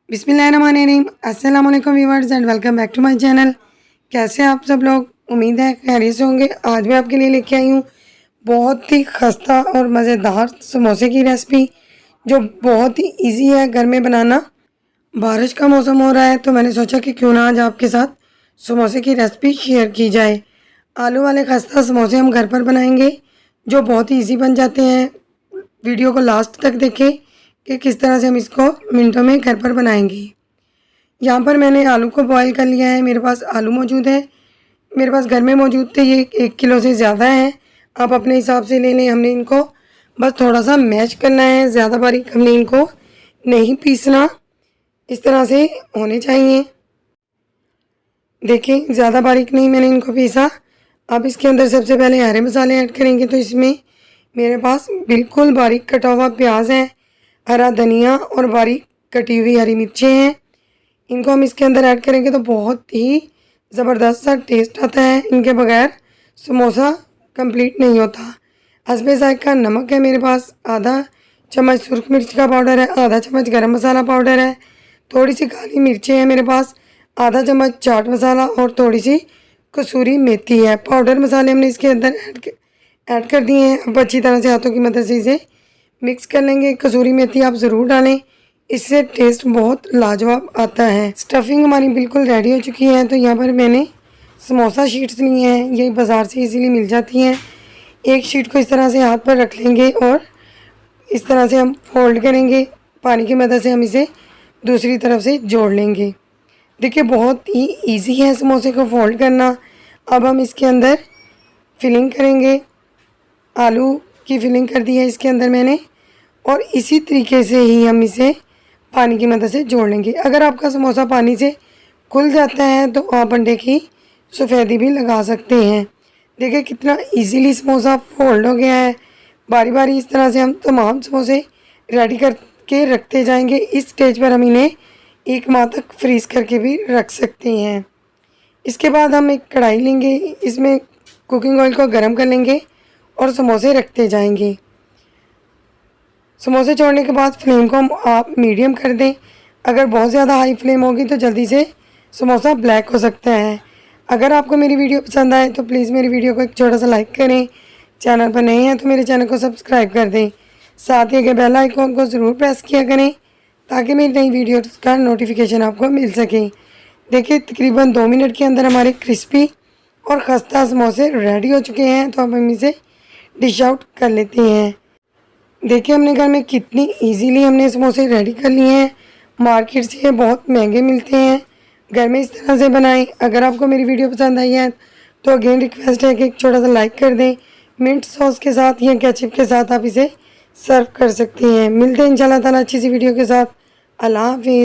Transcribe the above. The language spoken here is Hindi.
बिस्मिल्लाहिर्रहमानिर्रहीम। अस्सलाम वालेकुम viewers and welcome back to my channel. कैसे हैं आप सब लोग? उम्मीद है खैरियत से होंगे। आज मैं आपके लिए लेके आई हूँ बहुत ही खस्ता और मज़ेदार समोसे की रेसिपी, जो बहुत ही इजी है घर में बनाना। बारिश का मौसम हो रहा है तो मैंने सोचा कि क्यों ना आज आपके साथ समोसे की रेसिपी शेयर की जाए। आलू वाले खस्ता समोसे हम घर पर बनाएंगे, जो बहुत ही ईजी बन जाते हैं। वीडियो को लास्ट तक देखें कि किस तरह से हम इसको मिनटों में घर पर बनाएंगे। यहाँ पर मैंने आलू को बॉईल कर लिया है। मेरे पास आलू मौजूद है, मेरे पास घर में मौजूद थे। ये 1 किलो से ज़्यादा है, आप अपने हिसाब से ले लें। हमने इनको बस थोड़ा सा मैश करना है, ज़्यादा बारीक हमने इनको नहीं पीसना। इस तरह से होने चाहिए। देखिए ज़्यादा बारीक नहीं मैंने इनको पीसा। अब इसके अंदर सबसे पहले हरे मसाले ऐड करेंगे। तो इसमें मेरे पास बिल्कुल बारीक कटा हुआ प्याज है, हरा धनिया और बारीक कटी हुई हरी मिर्चें हैं। इनको हम इसके अंदर ऐड करेंगे तो बहुत ही ज़बरदस्त सा टेस्ट आता है। इनके बगैर समोसा कंप्लीट नहीं होता। हस्बे ज़ायक़ा नमक है मेरे पास, आधा चम्मच सुरख मिर्च का पाउडर है, आधा चम्मच गरम मसाला पाउडर है, थोड़ी सी काली मिर्चें हैं मेरे पास, आधा चम्मच चाट मसाला और थोड़ी सी कसूरी मेथी है। पाउडर मसाले हमने इसके अंदर ऐड कर दिए हैं। अब अच्छी तरह से हाथों की मदद से इसे मिक्स कर लेंगे। कसूरी मेथी आप ज़रूर डालें, इससे टेस्ट बहुत लाजवाब आता है। स्टफिंग हमारी बिल्कुल रेडी हो चुकी है। तो यहाँ पर मैंने समोसा शीट्स ली हैं, ये बाज़ार से इजीली मिल जाती हैं। एक शीट को इस तरह से हाथ पर रख लेंगे और इस तरह से हम फोल्ड करेंगे। पानी की मदद से हम इसे दूसरी तरफ से जोड़ लेंगे। देखिए बहुत ही इजी है समोसे को फोल्ड करना। अब हम इसके अंदर फिलिंग करेंगे। आलू की फिलिंग कर दी है इसके अंदर मैंने, और इसी तरीके से ही हम इसे पानी की मदद से जोड़ लेंगे। अगर आपका समोसा पानी से खुल जाता है तो आप अंडे की सफ़ेदी भी लगा सकते हैं। देखिए कितना इजीली समोसा फोल्ड हो गया है। बारी बारी इस तरह से हम तमाम समोसे रेडी करके रखते जाएंगे। इस स्टेज पर हम इन्हें 1 माह तक फ्रीज़ करके भी रख सकते हैं। इसके बाद हम एक कढ़ाई लेंगे, इसमें कुकिंग ऑयल को गर्म कर लेंगे और समोसे रखते जाएंगे। समोसे छोड़ने के बाद फ्लेम को हम आप मीडियम कर दें। अगर बहुत ज़्यादा हाई फ्लेम होगी तो जल्दी से समोसा ब्लैक हो सकता है। अगर आपको मेरी वीडियो पसंद आए तो प्लीज़ मेरी वीडियो को एक छोटा सा लाइक करें। चैनल पर नए हैं तो मेरे चैनल को सब्सक्राइब कर दें। साथ ही बेल आइकॉन को ज़रूर प्रेस किया करें ताकि मेरी नई वीडियोज़ का नोटिफिकेशन आपको मिल सके। देखिए तकरीबन 2 मिनट के अंदर हमारे क्रिस्पी और खस्ता समोसे रेडी हो चुके हैं। तो अब हम इसे डिश आउट कर लेते हैं। देखिए हमने घर में कितनी इजीली हमने समोसे रेडी कर लिए हैं। मार्केट से ये बहुत महंगे मिलते हैं, घर में इस तरह से बनाएं। अगर आपको मेरी वीडियो पसंद आई है तो अगेन रिक्वेस्ट है कि एक छोटा सा लाइक कर दें। मिंट सॉस के साथ या केचप के साथ आप इसे सर्व कर सकते हैं। मिलते हैं इंशाल्लाह ताला अच्छी सी वीडियो के साथ। अल्लाह हाफिज़।